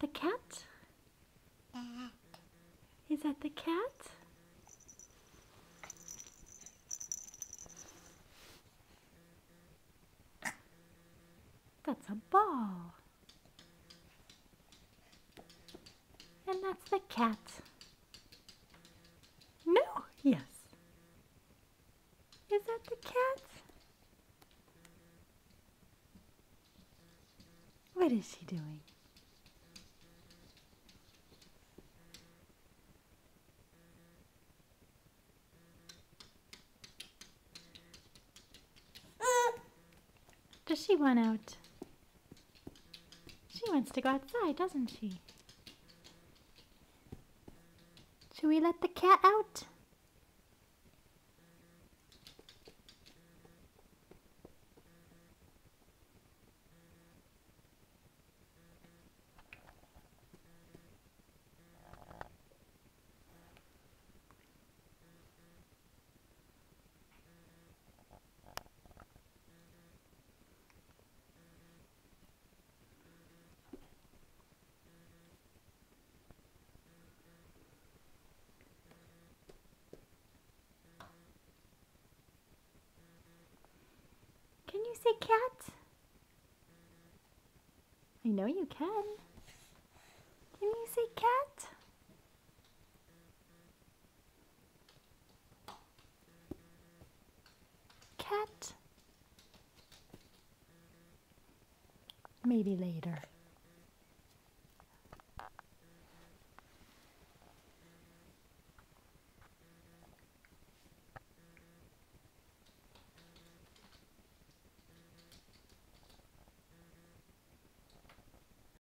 the cat? Is that the cat? That's a ball. And that's the cat. No, yes. Is that the cat? What is she doing? Does she want out? She wants to go outside, doesn't she? Should we let the cat out? Can you say cat? I know you can. Can you say cat? Cat? Maybe later.